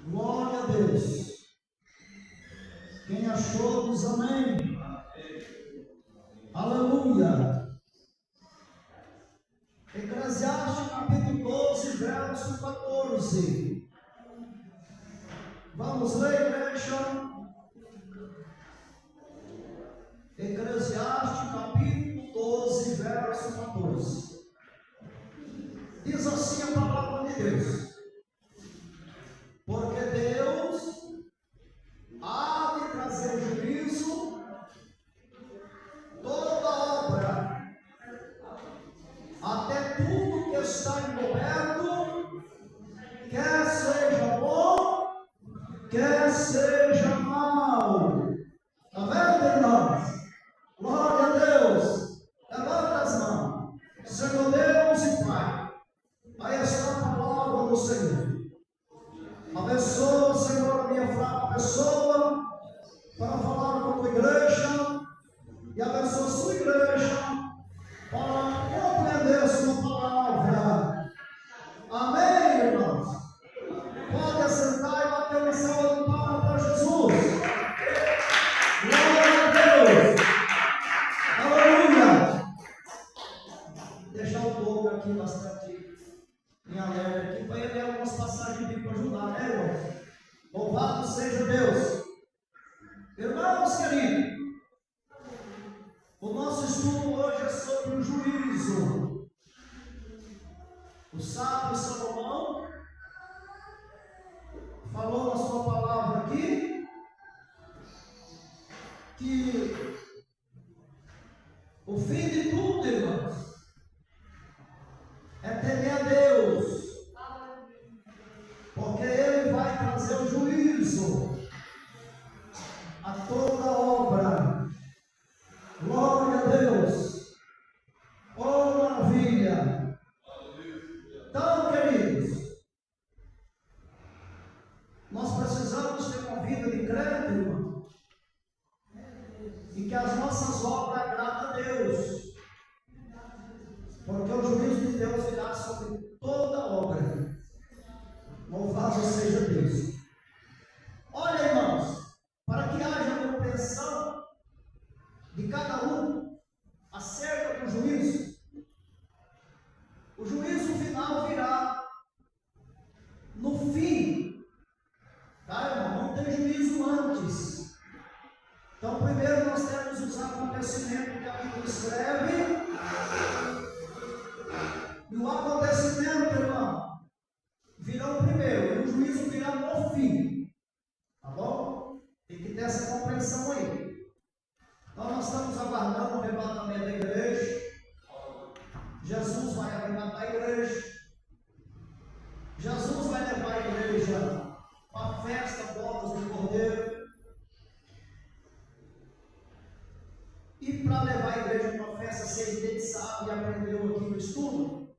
Glória a Deus. Quem achou, diz amém. Aleluia. Eclesiastes capítulo 12, verso 14. Vamos ler, igreja. Eclesiastes capítulo 12, verso 14. Diz assim a palavra de Deus: porque Deus há de trazer juízo toda obra, até tudo que está encoberto, quer seja bom, quer seja mal. Está vendo, irmãos? Glória a Deus. Levanta as mãos. Senhor Deus e Pai, aí está a palavra do Senhor. Abençoa, Senhor, a minha fraca pessoa para falar com a tua igreja, e abençoa a sua igreja para compreender a sua palavra. Amém, irmãos? Pode assentar e bater uma salva de palmas para Jesus. Glória a Deus. Aleluia. Deixar o povo aqui bastante em alerta aqui, para ele ler algumas passagens aqui para ajudar, né, irmãos? Louvado seja Deus. Irmãos queridos, o nosso estudo hoje é sobre o juízo. O sábio Salomão falou na sua palavra aqui que o fim de tudo, irmãos, é temer a Deus, porque Ele vai trazer o juízo a toda obra. Glória a Deus. Oh, maravilha. Então, queridos, nós precisamos ter uma vida de crédito, irmão, e que as nossas obras agradem a Deus, porque o juízo de Deus virá sobre toda obra. Louvado seja Deus. Olha, irmãos, para que haja compreensão de cada um acerca do juízo, o juízo final virá no fim, tá, irmão? Não tem juízo antes. Então, primeiro nós temos os acontecimentos que a Bíblia escreve, e o acontecimento, irmão, virá o primeiro, e o juízo virá no fim. Tá bom? Tem que ter essa compreensão aí. Então nós estamos aguardando o arrebatamento da igreja. Jesus vai arrebatar a igreja. Jesus vai levar a igreja para a festa, bodas do Cordeiro. E para levar a igreja para a festa, vocês sabem e aprendeu aqui no estudo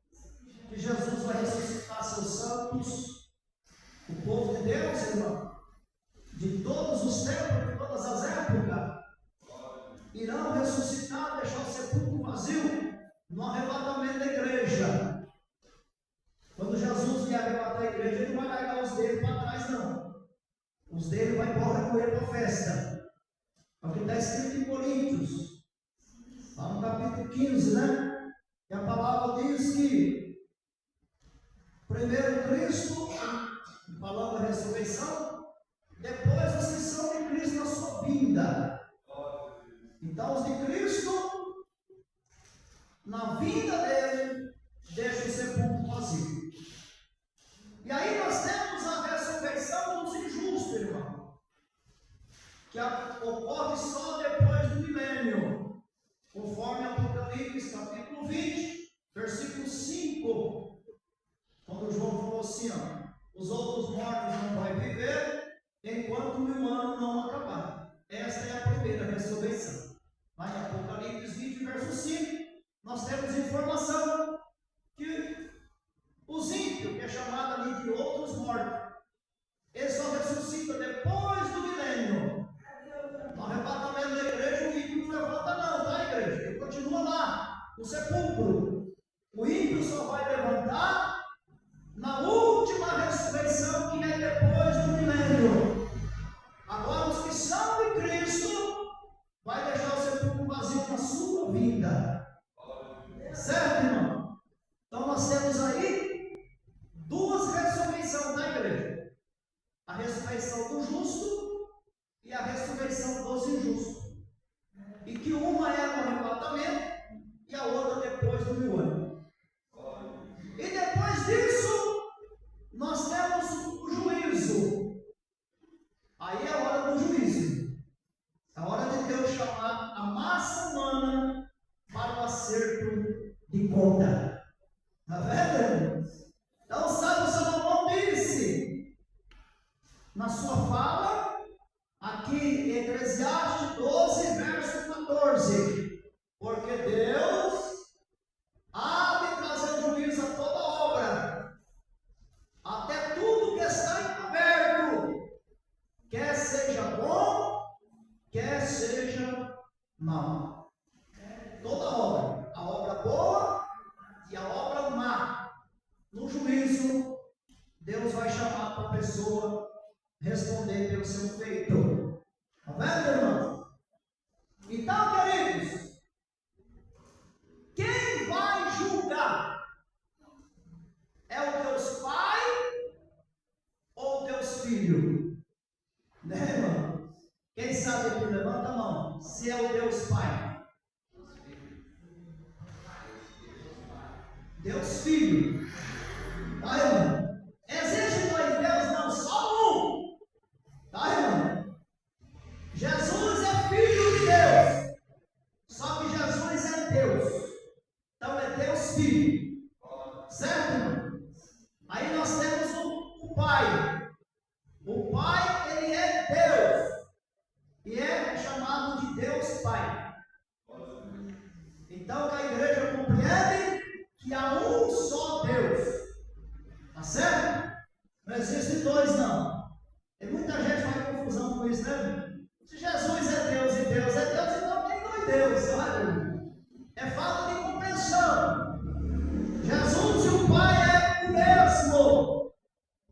que Jesus vai ressuscitar seus santos, o povo de Deus, irmão, de todos os tempos, de todas as épocas, irão ressuscitar, deixar o sepulcro vazio no arrebatamento da igreja. Quando Jesus vier arrebatar a igreja, ele não vai largar os dele para trás, não. Os dele vai embora com ele para a festa. É o que está escrito em Coríntios, lá no capítulo 15, né? E a palavra diz que primeiro Cristo, falando da ressurreição, depois os que são de Cristo na sua vinda. Então os de Cristo, na vinda dele, deixam o sepulcro vazio. E aí nós temos a ressurreição dos injustos, irmão, que ocorre só depois do milênio, conforme Apocalipse capítulo 20, versículo 5, quando João falou assim, ó, os outros mortos não vão viver enquanto 1000 anos não acabar. Esta é a primeira ressurreição. Lá em Apocalipse 20, verso 5, nós temos informação que os ímpios, que é chamado ali de outros mortos, eles só ressuscitam depois do milênio. No arrebatamento da igreja, o ímpio não levanta não, tá, igreja? Ele continua lá, no sepulcro. O ímpio só vai levantar na última ressurreição, que é depois do a ressurreição do justo e a ressurreição dos injustos. E que uma é no arrebatamento e a outra depois do milênio. E depois disso, nós temos o juízo. Aí é a hora do juízo. É a hora de Deus chamar a massa humana para o acerto de conta. Está vendo? Então, sabe, o Salomão disse na sua fala, aqui em Eclesiastes 12, verso 14: porque Deus há de trazer juízo a toda obra, até tudo que está encoberto, quer seja bom, quer seja mau. Toda obra, a obra boa e a obra má. No juízo, Deus vai chamar para a pessoa responder pelo seu feito. Está vendo, irmão? Então, queridos, quem vai julgar? É o Deus Pai ou o Deus Filho? Né, irmão? Quem sabe aqui, levanta a mão. Se é o Deus Pai. Deus Filho. Tá, irmão? Existe dois deuses, não, só um. Tá, irmão? Jesus é Filho de Deus. Só que Jesus é Deus. Então é Deus Filho. Certo, irmão? Aí nós temos o Pai. O Pai, ele é Deus. E é chamado de Deus Pai. Então que a igreja compreende que há um só Deus. Tá certo? Não existe dois, não. E muita gente faz confusão com isso, né? Se Jesus é Deus e Deus é Deus, então tem dois deuses. É falta de compreensão. Jesus e o Pai é o mesmo.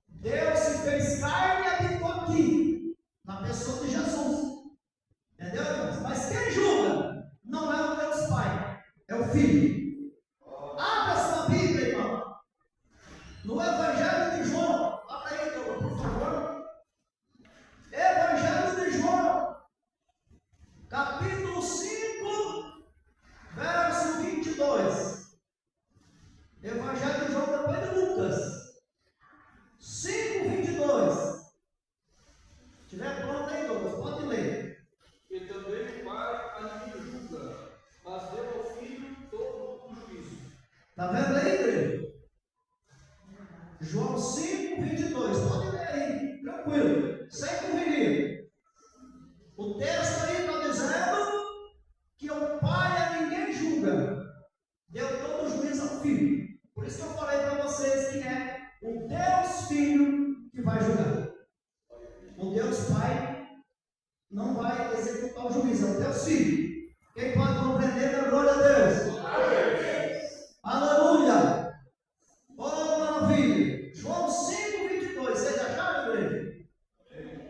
Deus se fez carne e habitou aqui, na pessoa de Jesus. Entendeu, irmãos? Mas quem julga não é o Deus Pai, é o Filho. Abra sua Bíblia, irmão. No Evangelho de João. Abra aí, por favor. Evangelho de João, capítulo 5, verso 22. Evangelho de João, depois de Lucas. 5, 22. Se estiver pronto aí, Douglas, pode ler. E também o Pai a ninguém julga, mas deu ao Filho todo o juízo. Está vendo aí, igreja? João 5, 22. Pode ler aí, tranquilo, sem correria. O texto aí está dizendo que o Pai a ninguém julga, deu todo o juízo ao Filho. Por isso que eu falei para vocês que é o Deus Filho que vai julgar. O Deus Pai não vai executar o juízo, é o Deus Filho. Quem pode compreender, dá glória a Deus. Aleluia! Oh, maravilha! João 5, 22. Vocês acharam, igreja?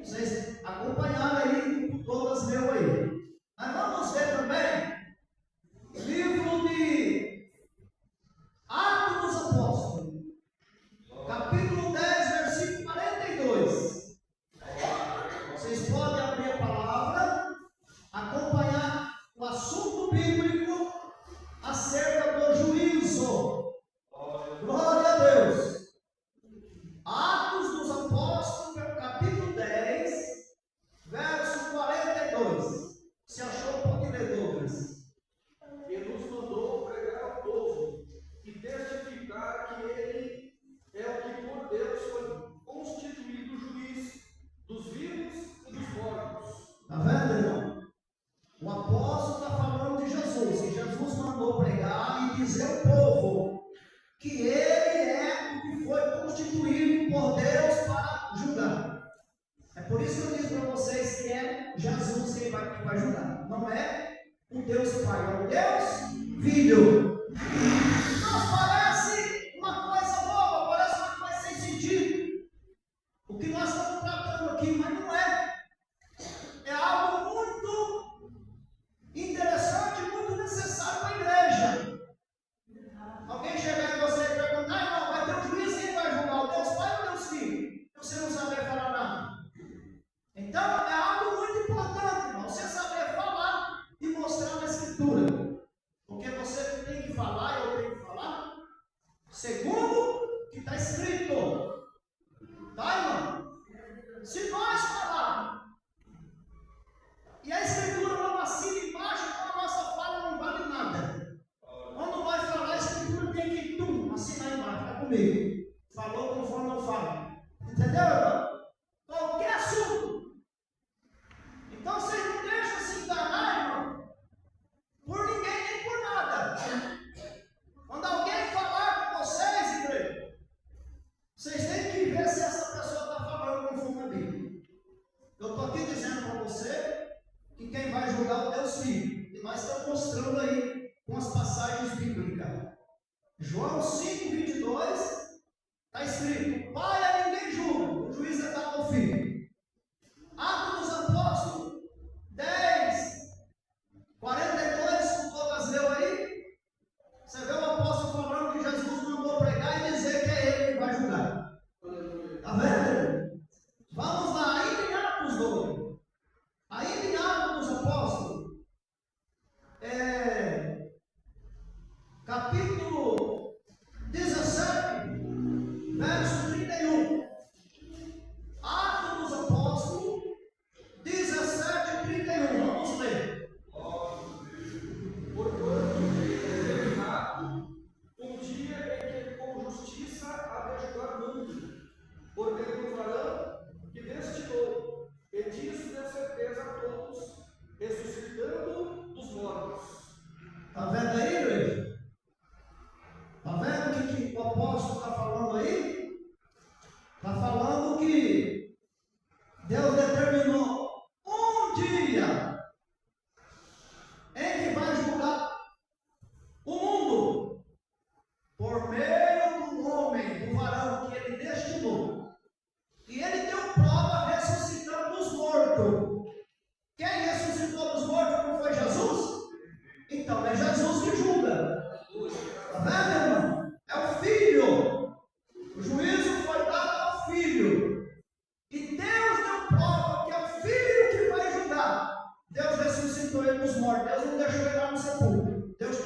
Vocês acompanharam aí por todas meu aí. Mas vamos ver também livro de Atos dos Apóstolos, capítulo 10, versículo 42. Vocês podem abrir a palavra, acompanhar o assunto bíblico acerca do juízo. Glória a Deus. Atos dos Apóstolos, capítulo 10, verso 42. Se achou, pode ler, Douglas. E nos mandou pregar ao povo e testificar que ele é o que por Deus foi constituído juiz dos vivos e dos mortos. Está vendo, irmão? O apóstolo está falando de Jesus, e Jesus mandou pregar e dizer ao povo que ele é o que foi constituído por Deus para julgar. É por isso que eu disse para vocês que é Jesus quem vai julgar. Não é o Deus Pai, é o Deus Filho. Não parece uma coisa boba, parece uma coisa sem sentido. O que nós estamos tratando aqui, mas não é. É algo muito interessante, muito necessário para a igreja. Alguém chegar em você e perguntar, não, vai ter um juiz, quem vai julgar? O Deus Pai ou o Deus Filho? Você não sabe falar nada. e ver se essa pessoa está falando conforme a Bíblia. Eu estou aqui dizendo para você que quem vai julgar é o Deus Filho. E nós estamos mostrando aí com as passagens bíblicas. João 5:22 está escrito: Pai a ninguém julga, o juiz é dado ao Filho. Atos dos Apóstolos 10:42, como todas leu aí, você vê o apóstolo falando que Jesus mandou pregar e dizer que é ele que vai julgar. Está vendo? Vamos lá, ainda em Atos 2, ainda em Atos dos Apóstolos, capítulo 17, verso 31. Atos dos Apóstolos 17:31. Vamos ler. Porquanto é determinado um dia em que com justiça há de julgar o mundo, por meio do varão que destinou, e disso deu certeza a todos, ressuscitando dos mortos. Está vendo aí, igreja? Está vendo o que o apóstolo está falando aí? Está falando que Deus determinou um dia em que vai julgar o mundo por meio do homem, do varão que ele destinou. E ele deu prova ressuscitando os mortos. Quem ressuscitou dos mortos não foi Jesus? Então é Jesus que julga. Está vendo, irmão? É o Filho. O juízo foi dado ao Filho. E Deus deu prova que é o Filho que vai julgar. Deus ressuscitou ele dos mortos. Deus não deixou ele lá no sepulcro. Deus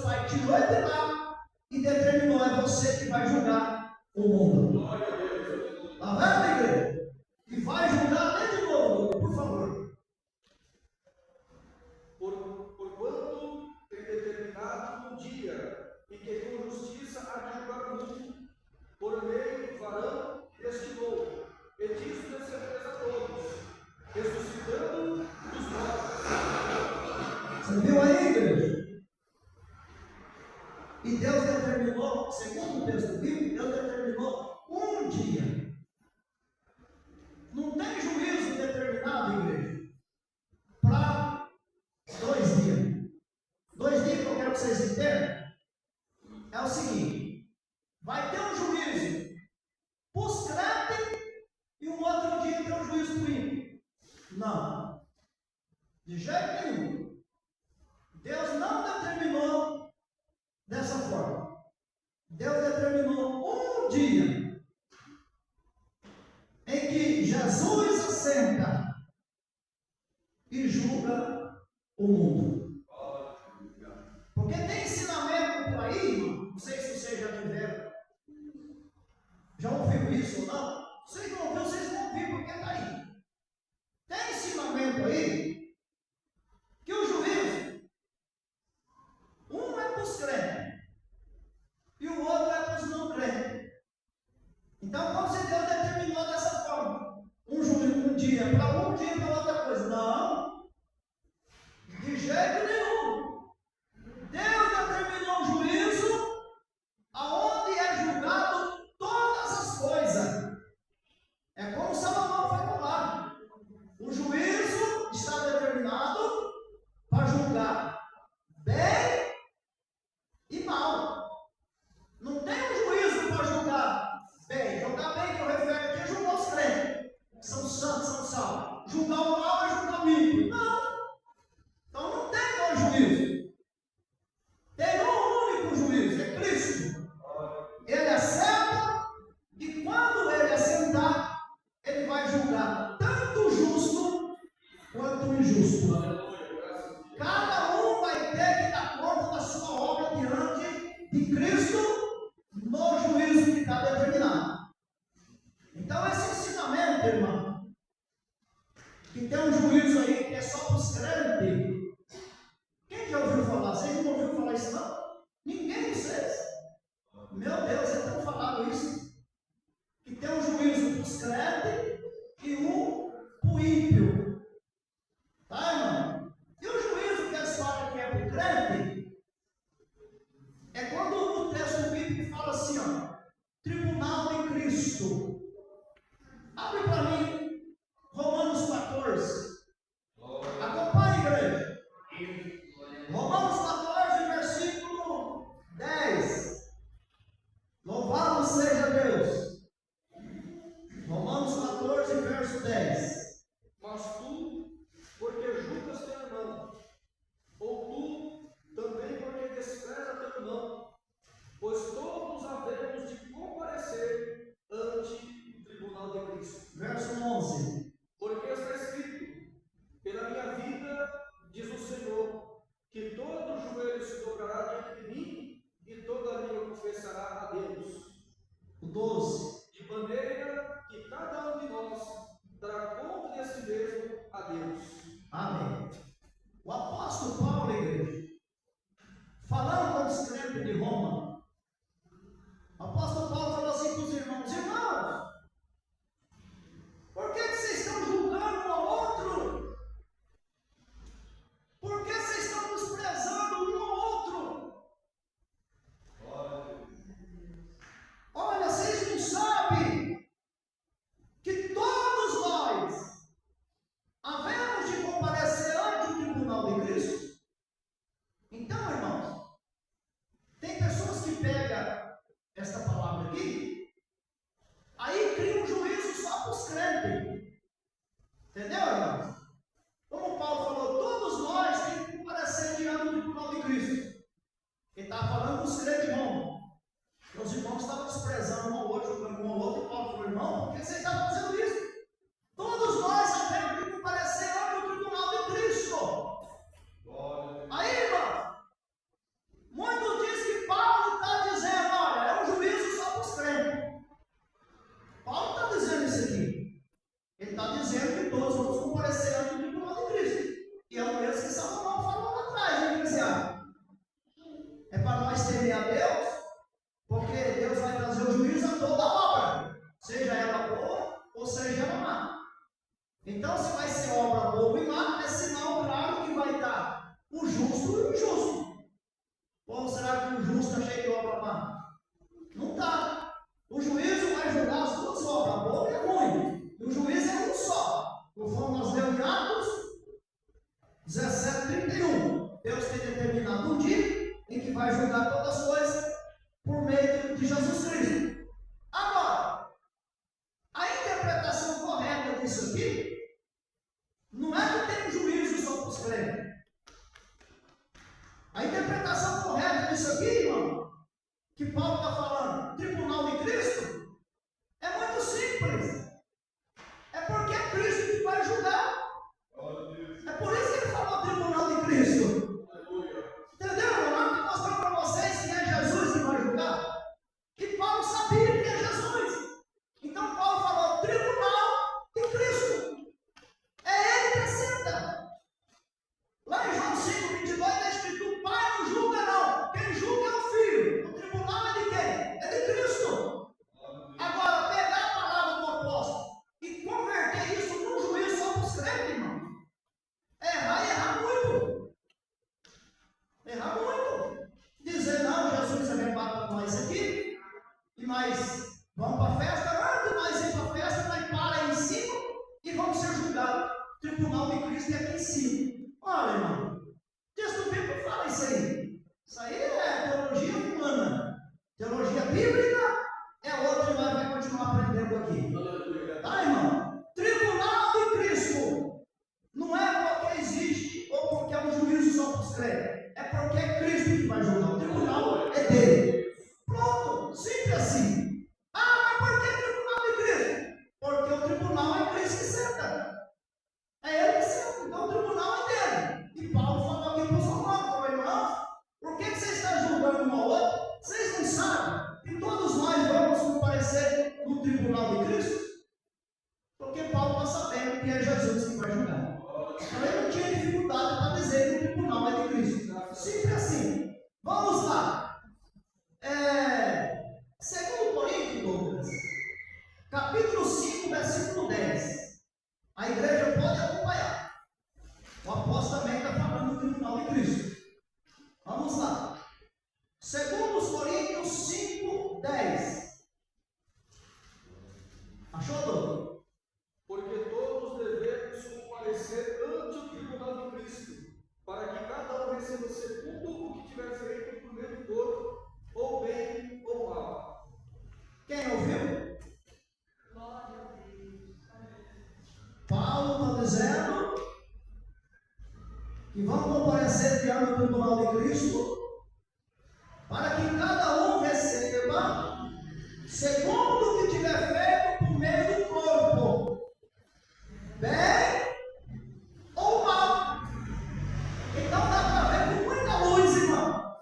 Pai tirou ele de lá e determinou: é você que vai julgar o mundo. Está vendo, igreja? E vai julgar até de novo, por favor. Porquanto tem determinado um dia em que com justiça há de julgar o mundo, por meio do varão que destinou, e disso deu certeza a todos, ressuscitando dos mortos. Você viu aí, igreja? E Deus determinou, segundo o texto bíblico, Deus determinou um dia. Não tem juízo determinado, igreja, para 2 dias. 2 dias que eu quero que vocês entendam é o seguinte: vai ter um juízo para os crentes e um outro dia tem um juízo para o ímpio. Não, de jeito nenhum. Deus não determinou dessa forma. Deus determinou um dia em que Jesus assenta e julga o mundo. Porque tem ensinamento por aí, irmão, não sei se vocês já tiveram, já ouviram isso ou não. Vocês não ouviram, vocês vão ouvir porque está aí. Tem ensinamento aí que o juízo, um é para os crentes e o outro é para os não crentes. Então, como se Deus determinou dessa forma, um dia para um dia para outra coisa. Não, de jeito nenhum. Deus determinou um juízo aonde é julgado todas as coisas. É como Salomão foi falar. O juízo está determinado para julgar bem e mal. Não tem um juízo para julgar bem. Julgar bem, que eu refiro aqui, é julgar os crentes. São santos, são salvos. Julgar o mal é julgar o ímpio. Não. Então não tem dois juízos. Tem um único juízo, é Cristo. Ele assenta e quando ele assentar, ele vai julgar tanto o justo quanto o injusto. Cada um vai ter que dar conta da sua obra diante de Cristo no juízo que está determinado. Então esse ensinamento, irmão, que tem um juízo aí que é só para os crentes. Quem já ouviu falar? Vocês não ouviram falar isso não? Ninguém de vocês. Meu Deus, é tão falado isso. Que tem um juízo para os crentes e um para o ímpio. Tá, irmão? E o juízo que eles falam que é para o crente é quando o texto bíblico fala assim, ó, tribunal de Cristo. dizendo que todos vamos comparecer ante o tribunal de Cristo. E é o mesmo que Salomão falou lá atrás, hein, Eclesiastes? É para nós temer a Deus, porque Deus vai trazer o juízo a toda obra, seja ela boa ou seja ela má. Então, se vai ser obra boa e má, é sinal claro que vai estar o justo e o injusto. Ou será que o justo está cheio de obra má? Não está. O juízo vai julgar as duas obras, boa e ruim. E o juízo é um só. Conforme nós lemos em Atos 17:31. Deus tem determinado um dia em que vai julgar todas as coisas por meio de Jesus Cristo. Agora, a interpretação correta disso aqui não é que tem um juízo só para os crentes. A interpretação correta disso aqui, irmão, que Paulo está falando, tribunal de Cristo, é muito simples. É porque é Cristo que vai julgar. É por isso que ele falou tribunal de Cristo. Entendeu, irmão? Eu estou mostrando para vocês que é Jesus que vai julgar. E Paulo sabia que é Jesus. Então Paulo falou tribunal de Cristo. É ele que assenta. Lá em João 5:22 está escrito: o Pai não julga, não. Quem julga é o Filho. O tribunal é de quem? É de Cristo. Agora, pegar a palavra do apóstolo e converter isso num juízo só para os crentes, irmão, é errar e errar muito. Errar muito. Dizer, não, Jesus arrebata nós aqui, e nós vamos para a festa, antes de nós ir para a festa, nós para aí em cima e vamos ser julgados. O tribunal de Cristo é aqui em cima. Olha, irmão, o texto bíblico fala isso aí. Isso aí é teologia humana. Teologia bíblica é outra e nós vamos continuar aprendendo aqui. Tá, irmão? Tribunal de Cristo não é porque existe ou porque é um juízo só para os crentes. É porque é Cristo que vai julgar. O tribunal é dele. Pronto, simples assim. Ah, mas por que tribunal de Cristo? Porque o tribunal é Cristo que senta. É ele que senta. Então o tribunal é dele. E Paulo falou aqui para os romanos, falou, irmãos, por que vocês estão julgando um ao outro? Vocês não sabem que todos nós vamos comparecer no tribunal de Cristo? Porque Paulo está sabendo que é Jesus que vai julgar. Então ele não tinha dificuldade para dizer que o tribunal é de Cristo. Simples assim. Vamos lá. 2 Coríntios, Douglas, capítulo 5, versículo 10. A igreja pode acompanhar. O apóstolo também está falando do tribunal de Cristo. Vamos lá. 2 Coríntios 5, 10. Achou, Douglas? Porque todos devemos comparecer ante o tribunal de Cristo, para que cada um receba segundo o que tiver feito por meio do corpo, ou bem ou mal. Quem ouviu? Paulo está dizendo que vamos comparecer diante do tribunal de Cristo, para que cada um receba segundo o que tiver feito por meio do corpo, bem ou mal. Então dá para ver com muita luz, irmão,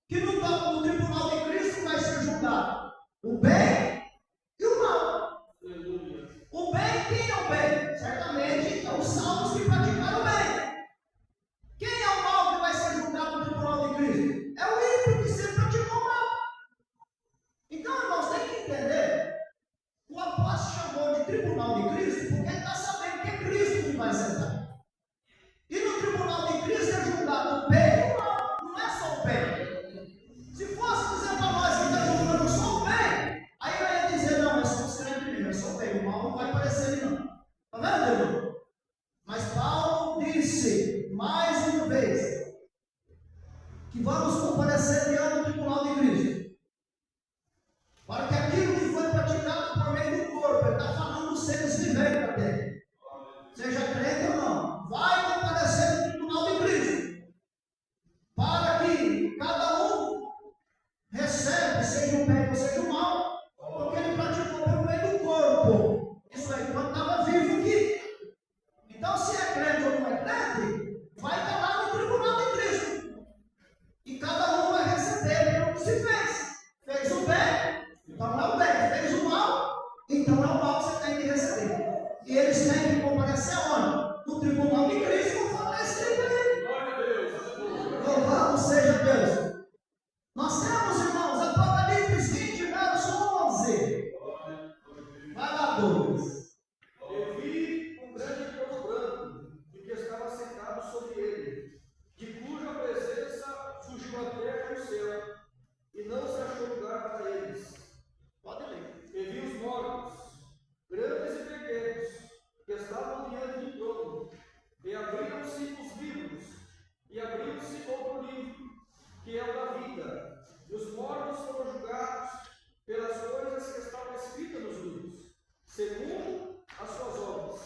que no tribunal de Cristo vai ser julgado o bem e o mal. O bem, quem é o bem? Certamente é os salvos que praticaram o bem. Quem é o mal que vai ser julgado no tribunal de Cristo? É o ímpio que sempre praticou o mal. Então, irmãos, tem que entender. O apóstolo chamou de tribunal de Cristo porque ele está sabendo que é Cristo que vai sentar. E no tribunal de Cristo é julgado o bem e o mal. Não é só o bem. Se fosse dizer para nós que está julgando só o bem, aí eu ia dizer, não, mas somos crentes mesmo, é só o bem. O mal não vai aparecer ali, não. Está vendo, irmão? Mas Paulo disse, mais uma vez, que vamos comparecer diante do tribunal de Cristo, para que aquilo que foi praticado por meio do corpo, ele está falando dos seres viventes da terra, seja crente ou não, vai comparecer no tribunal de Cristo, para que cada um receba, seja o bem ou seja o mal, porque ele praticou por meio do corpo. Isso aí, quando estava vivo aqui. Então, se é crente ou não é crente, vai estar lá no tribunal de Cristo. E cada um vai receber pelo que se fez. Fez o bem, então é o bem. Fez o mal, então é o mal que você tem que receber. E eles têm que comparecer o tribunal de Cristo, não fala esse livro aí. Glória a Deus. Louvado seja Deus. Nós temos, irmãos, Apocalipse 20, verso 11. Vai lá, Douglas. Eu vi um grande trono branco, e que estava sentado sobre ele, de cuja presença fugiu a terra e o céu, e não se achou lugar para eles. Pode ler. E vi os mortos, grandes e pequenos, que estavam diante do trono, e abriram-se os livros, e abriu-se outro livro, que é o da vida, e os mortos foram julgados pelas coisas que estavam escritas nos livros, segundo as suas obras.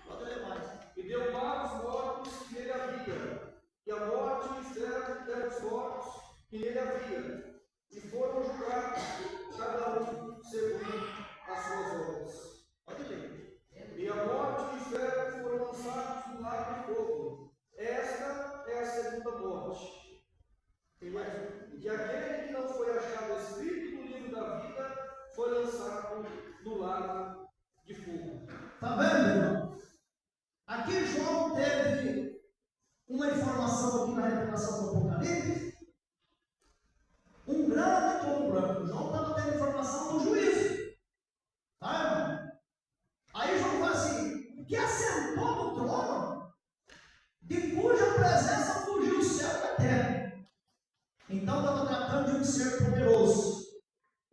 Pode ler mais. E deu mar aos mortos que nele havia, e a morte e o inferno deram os mortos que nele havia, e foram julgados, cada um segundo as suas obras. Pode ler. E a morte e o inferno foram lançados no lago de fogo. Esta é a segunda morte. Tem mais um. E aquele que não foi achado escrito no livro da vida foi lançado no lago de fogo. Está vendo, irmão? Aqui João teve uma informação aqui na revelação do Apocalipse. Um grande trono branco. João estava tendo informação do juízo. Tá, irmão? Aí João fala assim: que assentou no trono, de cuja presença fugiu o céu e a terra. Então estava tratando de um ser poderoso.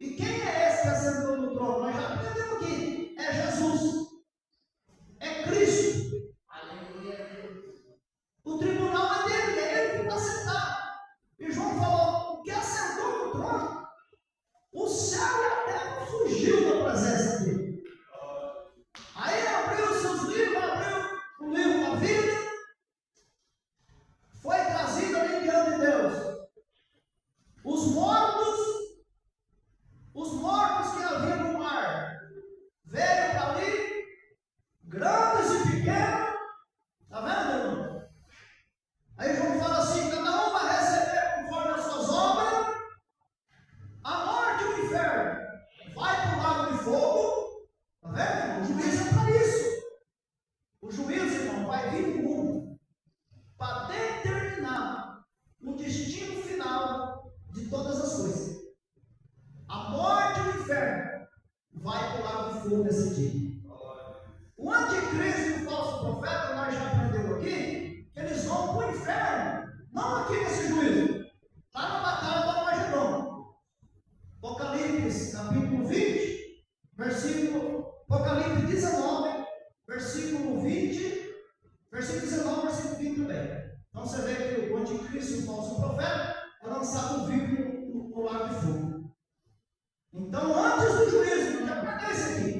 E quem é esse que assentou no trono? Nós já aprendemos aqui. É Jesus. É Cristo. O tribunal é dele, é ele que está sentado. E João falou: o que assentou no trono, o céu e a terra fugiu da presença dele. Aí abriu os seus livros, abriu o livro da vida, foi trazido ali diante de Deus. Os mortos que havia no mar, veio para ali, grandes e pequenos. Está vendo, irmão? Aí João fala assim: cada um vai receber conforme as suas obras. A morte e o inferno vai para o lago de fogo. Está vendo, irmão? O juízo é para isso. O juízo, irmão, vai vir no mundo para determinar o destino final de todas as coisas. A morte e o inferno vai para o lago de fogo nesse dia. O anticristo e o falso profeta, nós já aprendemos aqui, que eles vão para o inferno, não aqui nesse juízo, lá na batalha do Armagedon. Apocalipse capítulo 20, Apocalipse 19, versículo 20, versículo 19, versículo 20 também. Então você vê que o anticristo e o falso profeta é lançado vivo no lago de fogo. Então, antes do juízo, já aprendeu isso aqui.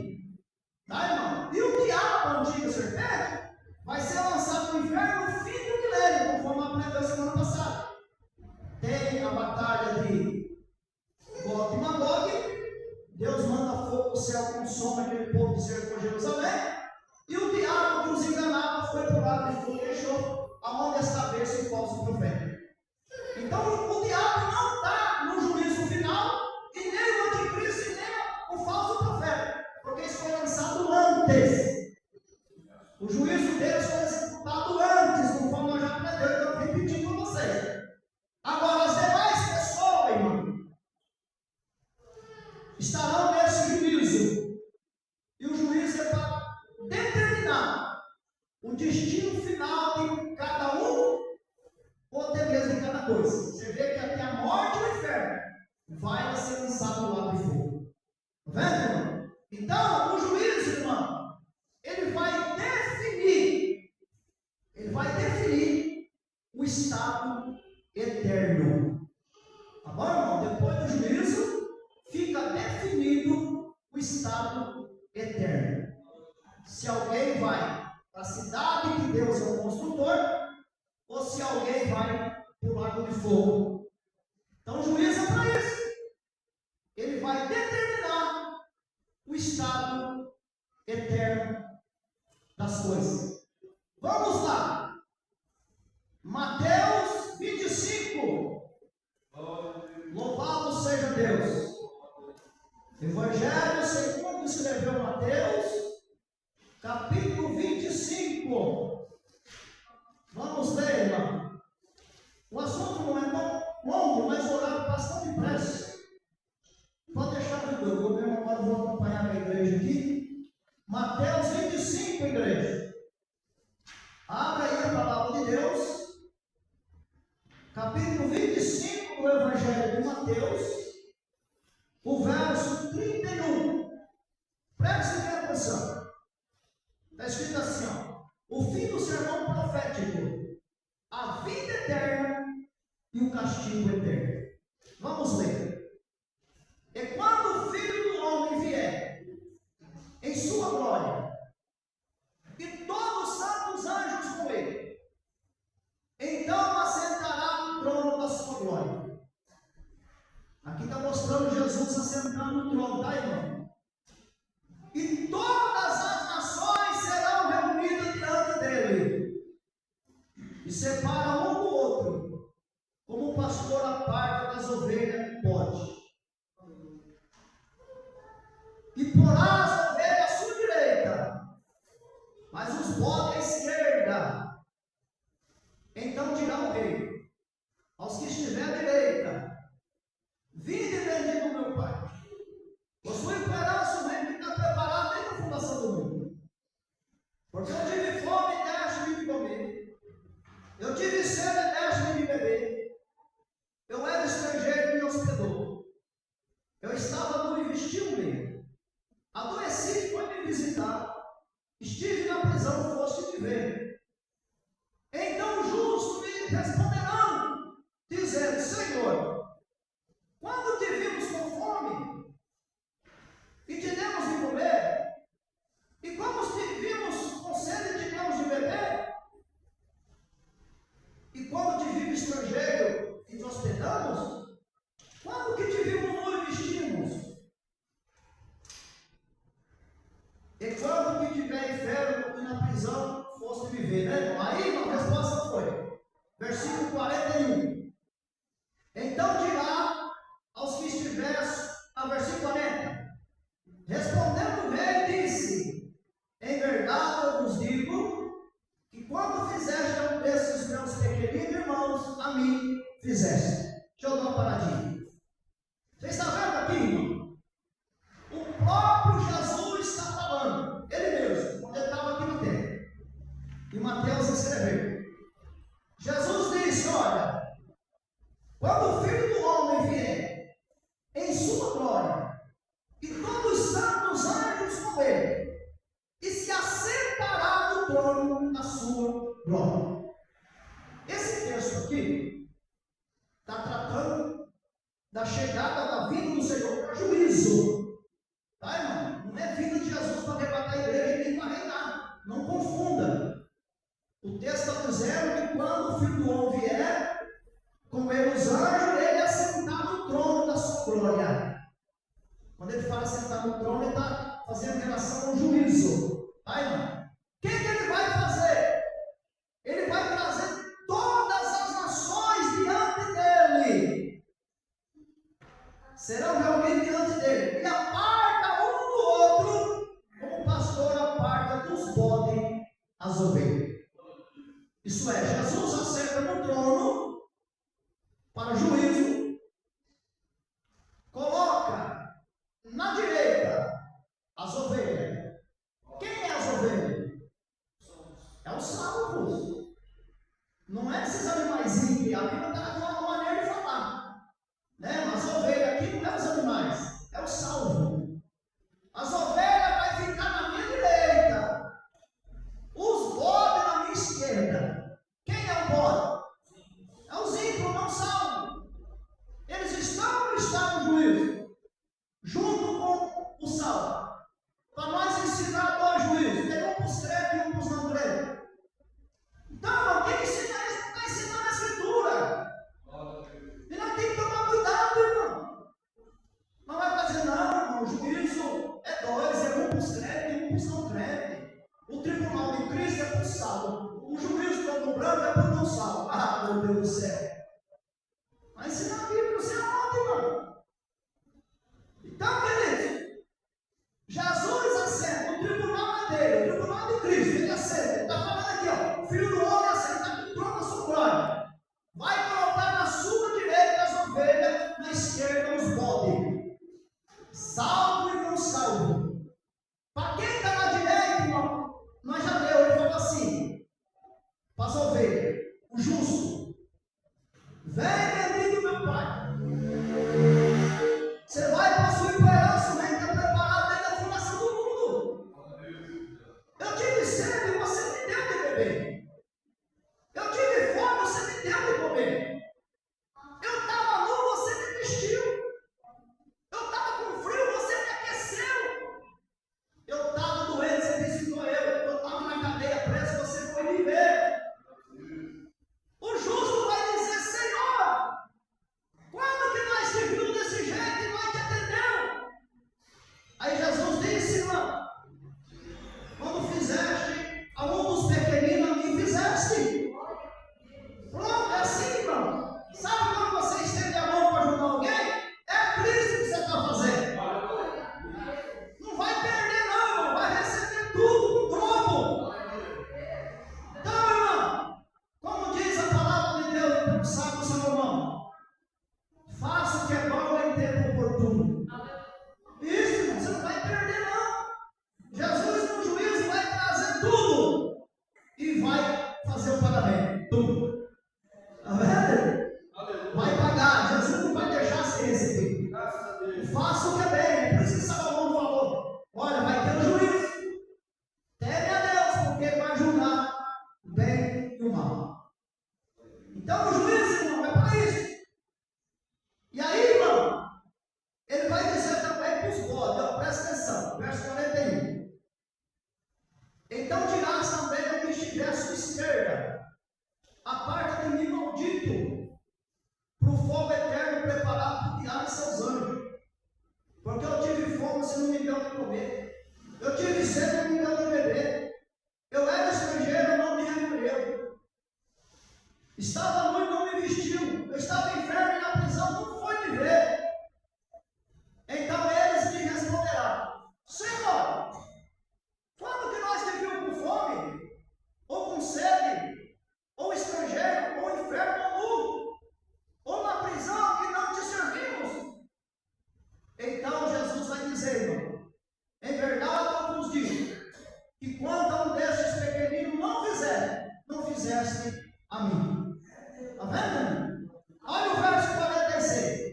Tá, irmão? E o diabo, a antiga serpente, vai ser lançado no inferno no fim do milênio, conforme aprendeu semana passada. Tem a batalha de Gog e Magog. Deus manda fogo do céu, consome aquele povo de cerco por Jerusalém. E o diabo que os enganava foi para o lado de fogo e deixou aonde está a besta o falso profeta. Então, o diabo não está no juízo final, e nem o anticristo, e nem o falso profeta, porque isso foi lançado antes. O juízo deles foi executado antes, conforme nós já aprendemos, eu repeti com vocês. Agora, as demais pessoas, irmão, estarão nesse juízo. E o juízo é para determinar o destino final de cada um, ou até mesmo de cada coisa. Você vê que até a morte e o inferno vai ser lançado no lago de fogo. Está vendo, irmão? Então, o juízo, irmão, ele vai definir o estado eterno. Tá bom, irmão? Depois do juízo, fica definido o estado eterno. Se alguém vai para a cidade que Deus é o construtor, ou se alguém vai para o lago de fogo. Então, o juízo é para isso. Ele vai determinar o estado eterno das coisas. Vamos lá. Mateus 25. Louvado seja Deus. Evangelho segundo escreveu Mateus, capítulo 25. e como. Vamos ler, irmão. O assunto não é tão longo, mas o horário passa tão depressa. Pode deixar no meu, eu mesmo agora vou acompanhar a igreja aqui. Mateus 25, igreja. Abra aí a palavra de Deus. Capítulo 25 do Evangelho de Mateus. O verso 31. Preste bem atenção. Está escrito assim, ó. O fim do sermão profético. A vida eterna e o castigo eterno. Vamos ler. E quando o Filho do Homem vier em sua glória, e todos os santos anjos com ele, então assentará no trono da sua glória. Aqui está mostrando Jesus assentando no trono, tá, irmão? E todas as nações serão reunidas diante dele, e separa um do outro, como o pastor aparta das ovelhas pode. E porá as ovelhas à sua direita, mas os bodes à esquerda. Então dirá o rei aos que estiver à direita: vinde bendito do meu Pai, possui esperança o reino que está preparado desde a fundação do mundo. Porque eu tive fome e deste-me de comer, eu tive sede e deste-me de beber, eu era estrangeiro e me hospedou, eu estava nu e vestiu-me, adoeci e foi me visitar, estive na prisão, foste me ver. Então os justos me responderão, dizendo: Senhor, quando te vimos com fome e te demos de comer, e quando te vimos com sede e te demos de beber, e quando te vimos estrangeiro e te hospedamos, quando que te vimos nu e vestimos? E quando que tiver enfermo e na prisão, foste me ver, né? Aí a resposta foi, versículo 41. Então dirá aos que estivessem, versículo 40, respondendo o rei, disse: em verdade eu vos digo, que quando fizeste a um desses meus pequeninos irmãos, a mim fizeste. Deixa eu dar uma paradinha. Você está vendo aqui, irmão? O próprio Jesus está falando, ele mesmo, quando ele estava aqui na terra. E Mateus escreveu. Jesus disse: olha, quando o Filho do Homem vier em sua glória, e todos os santos anjos com ele, e se assentará no trono da sua glória. Esse texto aqui está tratando da chegada da vinda do Senhor para juízo. Tá, irmão? Não é vinda de Jesus para arrebatar a igreja e nem para reinar. Não confunda. O texto está dizendo que quando o Filho do Homem vier, com ele os anjos, ele assentar no trono da sua glória. Quando ele fala sentar no trono, ele está fazendo relação ao juízo. Tá, irmão? O que ele vai fazer? Ele vai trazer todas as nações diante dele. Serão reunidos diante dele. E aparta um do outro, como o pastor aparta dos bodes as ovelhas. Isso é, Jesus assenta no trono para juízo, coloca na direita as ovelhas. Quem é as ovelhas? É os salvos. Não é esses animaizinhos que a Bíblia está de uma maneira de falar, né? Mas a ovelha aqui não é os animais, é o salvo. As ovelhas vai ficar na minha direita, os bodes na minha esquerda. Quem é o bode? É os ímpios, não salvos. Eles estão no estado do juízo, junto com o salvo, para nós ensinar dois juízos, tem um para os crentes e um para os não crentes. Então, quem ensina isso não está ensinando a Escritura. E nós temos que tomar cuidado, irmão. Não vai fazer, não, irmão. O juízo é dois, é um para os crentes e um para os não crentes. O tribunal de Cristo é para o salvo. O juízo todo branco é para o não salvo. Ah, meu Deus do céu. Vai ensinar a Bíblia, você aonde, irmão? Então, queridos, Jesus assenta, o tribunal é dele, o tribunal de Cristo, ele assenta, ele está falando diz que quanto a um destes pequeninos não fizeste a mim. Está vendo? Olha o verso 46.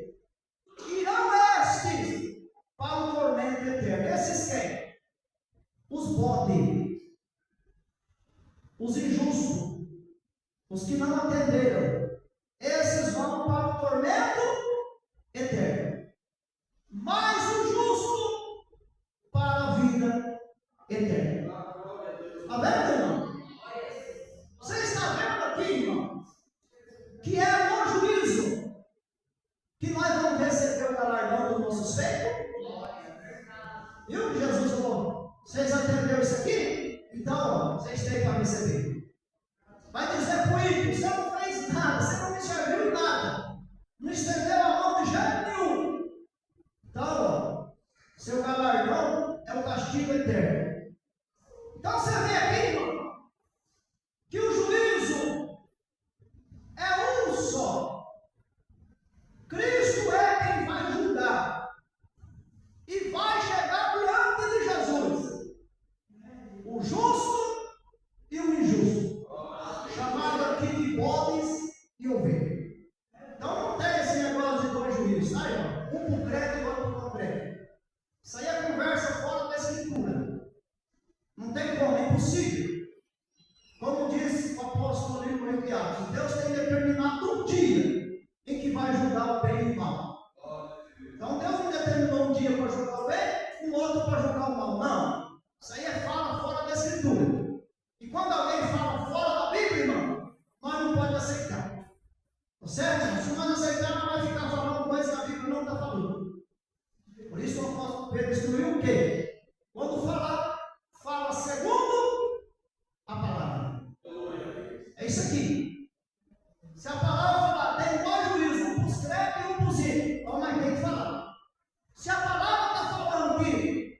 Irão estes para o tormento eterno. Esses quem? Os bodes, os injustos, os que não atenderam. Esses vão para o tormento eterno. Mas o justo para a vida eterna. Está vendo, irmão? Você está vendo aqui, irmão, que é no juízo que nós vamos receber o galardão dos nossos feitos? Viu que Jesus falou? Vocês atenderam isso aqui? Então, vocês têm para receber. Vai dizer para o ímpio: você não fez nada, você não me serviu nada, não estendeu a mão de jeito nenhum. Então, seu galardão é o castigo eterno. Então você vê aqui, irmão, que o juízo é um só. Cristo é quem vai julgar e vai chegar diante de Jesus, o justo e o injusto, chamado aqui de bodes e ovelhas. Então não tem esse negócio de dois juízos, tá, irmão? Um para o crente e outro para o crente. Isso aí é conversa fora da Escritura. Não tem como, é impossível. Como diz o apóstolo no livro de Atos, Deus tem determinado um dia em que vai julgar o bem e o mal. Então Deus não determinou um dia para julgar o bem, um outro para julgar o mal. Não. Isso aí é fala fora da Escritura. E quando alguém fala fora da Bíblia, irmão, nós não podemos aceitar. Tá certo? Se nós aceitarmos, nós vamos ficar falando coisas que a Bíblia não está falando. Por isso o apóstolo Pedro instruiu o quê? Quando falar, fala segundo a palavra. É isso aqui. Se a palavra falar, tem dois juízos, um para os crentes e um para os ímpios, então nós temos que falar. Se a palavra está falando que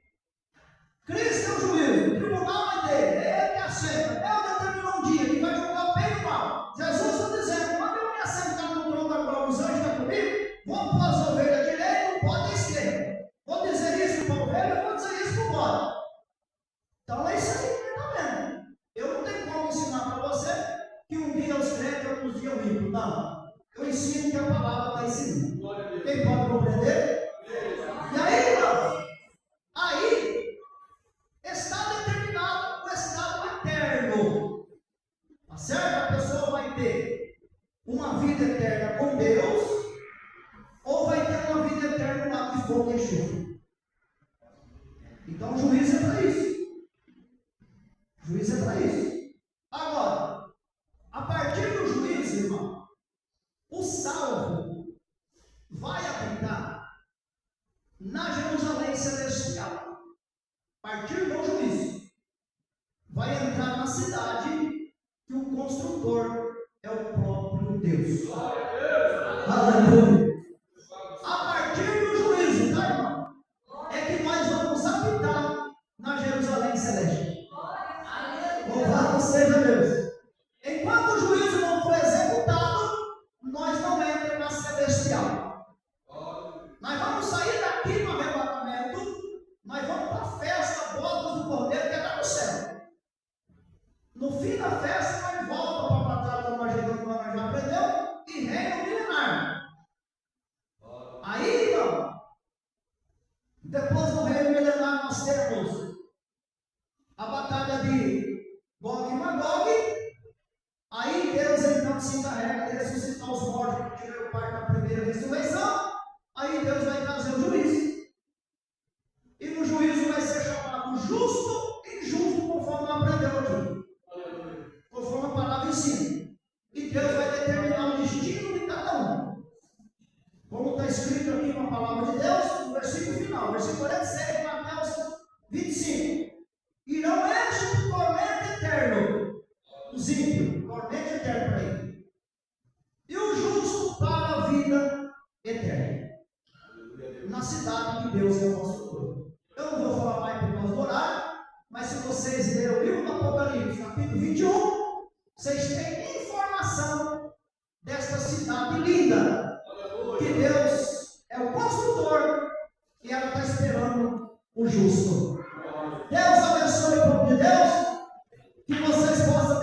Cristo é o juízo, o tribunal é dele, é ele que assenta, Deus determinou um dia que vai julgar o bem e o mal. Jesus está dizendo: quando eu me assentar no trono da glória, os anjos estão comigo, vão pôr as ovelhas à direita e o bode à esquerda. Vou dizer isso para a ovelha, vou dizer isso para o bode. Então é isso aí que está vendo. Eu não tenho como ensinar para você que um dia os crentes e outros dias o ímpio. Não. Eu ensino que a palavra está ensinando. Quem pode compreender? E aí, irmão, aí está determinado o estado eterno. Tá certo? A pessoa vai ter uma vida eterna com Deus, ou vai ter uma vida eterna no lado de fogo e enxofre. Então o juízo é para isso. O juízo é para isso. Agora, a partir do juízo, irmão, o salvo vai habitar na Jerusalém celestial. A partir do juízo, vai entrar na cidade que o construtor é o próprio Deus. Aleluia. A partir do juízo, tá, irmão? É que nós vamos habitar na Jerusalém celeste. Louvado seja Deus. Enquanto o juízo não for executado, nós não entramos na celestial. Nós vamos sair daqui no arrebatamento, nós vamos para a festa, bodas do Cordeiro, que é lá no céu. No fim da festa, nós voltamos para a batalha do Armagedon, que nós já aprendeu, e reino milenar. Aí, irmão, depois do reino milenar, nós temos a batalha de Gog e Magog. Aí Deus então se encarrega de ressuscitar os mortos que tiveram parte da primeira ressurreição. Aí Deus vai trazer o juízo. E no juízo vai ser chamado justo e injusto, conforme aprendeu aqui. Conforme a palavra ensina. E Deus vai determinar o destino de cada um. Como está escrito aqui na palavra de Deus, no versículo final, versículo 46 de Mateus 25. Irão estes do tormento eterno, os ímpios, tormento eterno para ele, e o justo para a vida eterna, na cidade que Deus é o nosso Deus. Eu não vou falar mais por causa do horário, mas se vocês lerem o livro do Apocalipse, capítulo 21, vocês têm informação desta cidade linda, que Deus é o construtor e ela está esperando o justo. Deus abençoe o povo de Deus. Que vocês possam